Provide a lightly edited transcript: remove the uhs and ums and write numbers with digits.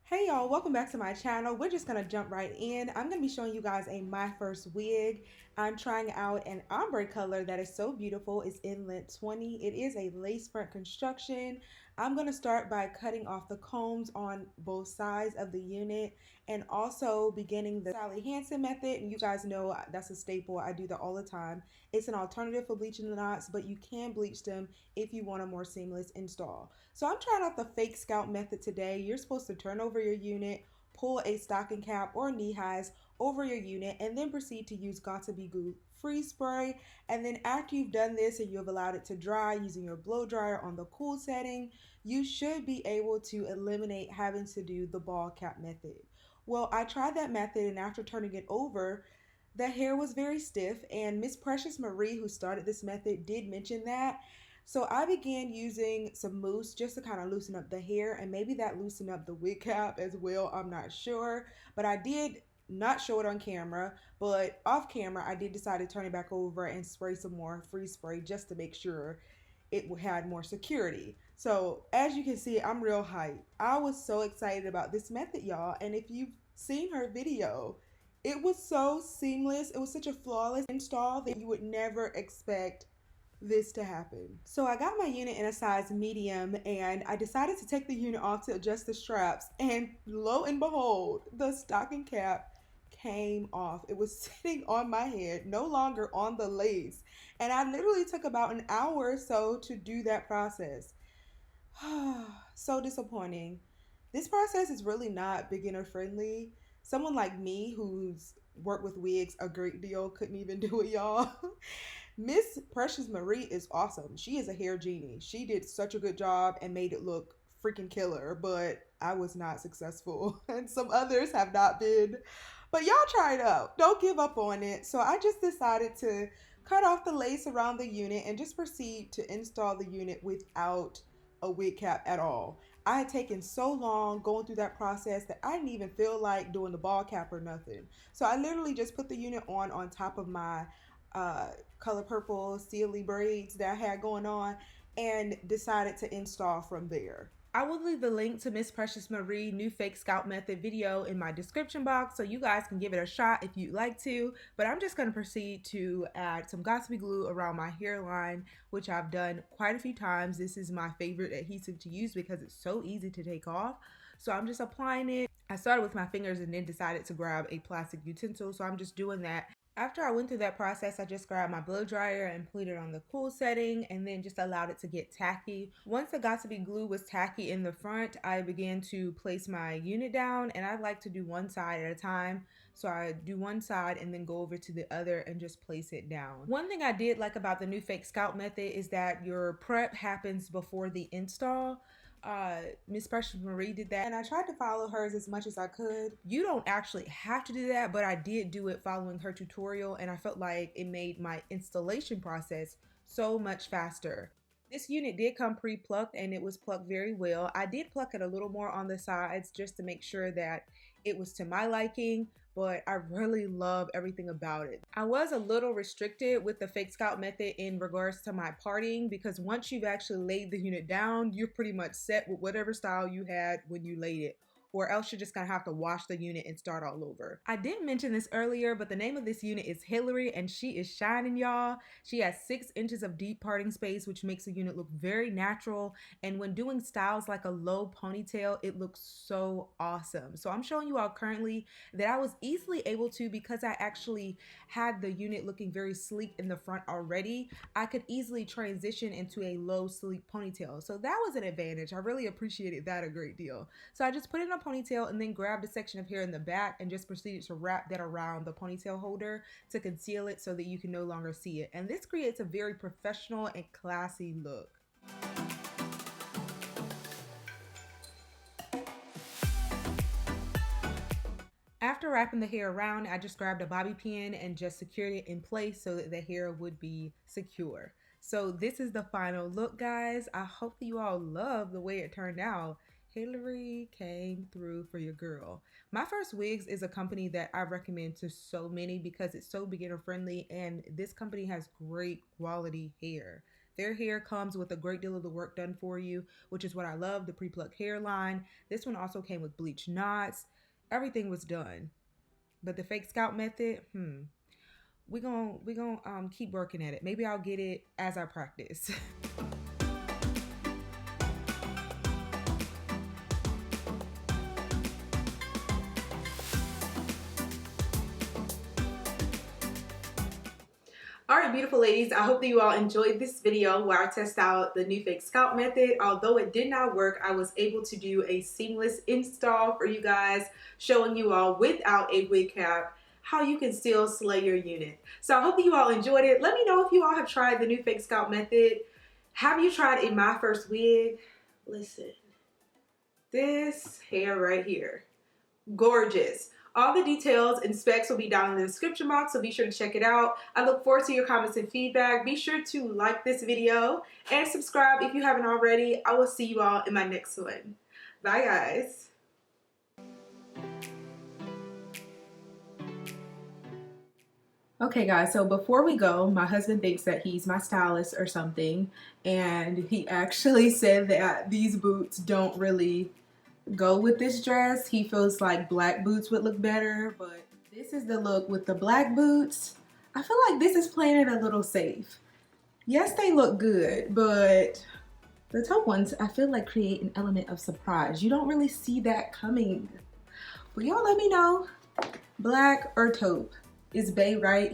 Hey y'all, welcome back to my channel. We're just gonna jump right in. I'm gonna be showing you guys a My First Wig. I'm trying out an ombre color that is so beautiful. It's in length 20. It is a lace front construction. I'm gonna start by cutting off the combs on both sides of the unit and also beginning the Sally Hansen method. And you guys know that's a staple. I do that all the time. It's an alternative for bleaching the knots, but you can bleach them if you want a more seamless install. So I'm trying out the fake scalp method today. You're supposed to turn over your unit, pull a stocking cap or knee highs over your unit, and then proceed to use Got2b Glue free spray. And then after you've done this and you have allowed it to dry using your blow dryer on the cool setting, you should be able to eliminate having to do the ball cap method. Well, I tried that method, and after turning it over, the hair was very stiff, and MsPreciousMarie, who started this method, did mention that. So I began using some mousse just to kind of loosen up the hair, and maybe that loosened up the wig cap as well. I'm not sure, but I did not show it on camera, but off camera I did decide to turn it back over and spray some more free spray just to make sure it had more security. So as you can see, I'm real hyped. I was so excited about this method, y'all, and if you've seen her video, it was so seamless. It was such a flawless install that you would never expect this to happen. So I got my unit in a size medium, and I decided to take the unit off to adjust the straps, and lo and behold, the stocking cap came off. It was sitting on my head, no longer on the lace, and I literally took about an hour or so to do that process. So disappointing. This process is really not beginner friendly. Someone like me who's worked with wigs a great deal couldn't even do it, y'all. MsPreciousMarie is awesome. She is a hair genie. She did such a good job and made it look freaking killer, but I was not successful and some others have not been. But y'all try it out. Don't give up on it. So I just decided to cut off the lace around the unit and just proceed to install the unit without a wig cap at all. I had taken so long going through that process that I didn't even feel like doing the ball cap or nothing. So I literally just put the unit on top of my color purple Silky braids that I had going on and decided to install from there. I will leave the link to MsPreciousMarie new fake scalp method video in my description box so you guys can give it a shot if you'd like to, but I'm just going to proceed to add some Got2b glue around my hairline, which I've done quite a few times. This is my favorite adhesive to use because it's so easy to take off. So I'm just applying it. I started with my fingers and then decided to grab a plastic utensil, so I'm just doing that. After I went through that process, I just grabbed my blow dryer and put it on the cool setting and then just allowed it to get tacky. Once the Got2b glue was tacky in the front, I began to place my unit down, and I like to do one side at a time. So I do one side and then go over to the other and just place it down. One thing I did like about the new fake scalp method is that your prep happens before the install. MsPreciousMarie did that, and I tried to follow hers as much as I could. You don't actually have to do that, but I did do it following her tutorial, and I felt like it made my installation process so much faster. This unit did come pre-plucked, and it was plucked very well. I did pluck it a little more on the sides just to make sure that it was to my liking, but I really love everything about it. I was a little restricted with the fake scalp method in regards to my parting, because once you've actually laid the unit down, you're pretty much set with whatever style you had when you laid it, or else you're just gonna have to wash the unit and start all over. I didn't mention this earlier, but the name of this unit is HILARY, and she is shining, y'all. She has 6 inches of deep parting space, which makes the unit look very natural, and when doing styles like a low ponytail, it looks so awesome. So I'm showing you all currently that I was easily able to, because I actually had the unit looking very sleek in the front already, I could easily transition into a low sleek ponytail. So that was an advantage. I really appreciated that a great deal. So I just put it in a ponytail and then grabbed a section of hair in the back and just proceeded to wrap that around the ponytail holder to conceal it so that you can no longer see it. And this creates a very professional and classy look. After wrapping the hair around, I just grabbed a bobby pin and just secured it in place so that the hair would be secure. So this is the final look, guys. I hope that you all love the way it turned out. HILARY came through for your girl. Myfirstwigs is a company that I recommend to so many because it's so beginner friendly, and this company has great quality hair. Their hair comes with a great deal of the work done for you, which is what I love, the pre-plucked hairline. This one also came with bleach knots. Everything was done. But the fake scalp method, we gonna keep working at it. Maybe I'll get it as I practice. Alright, beautiful ladies, I hope that you all enjoyed this video where I test out the new fake scalp method. Although it did not work, I was able to do a seamless install for you guys, showing you all without a wig cap how you can still slay your unit. So I hope that you all enjoyed it. Let me know if you all have tried the new fake scalp method. Have you tried a Myfirstwig? Listen, this hair right here, gorgeous. All the details and specs will be down in the description box, so be sure to check it out. I look forward to your comments and feedback. Be sure to like this video and subscribe if you haven't already. I will see you all in my next one. Bye, guys. Okay, guys, so before we go, my husband thinks that he's my stylist or something, and he actually said that these boots don't really go with this dress. He feels like black boots would look better, but this is the look with the black boots. I feel like this is playing it a little safe. Yes, they look good, but the top ones I feel like create an element of surprise. You don't really see that coming. But y'all let me know, black or taupe. Is Bay right?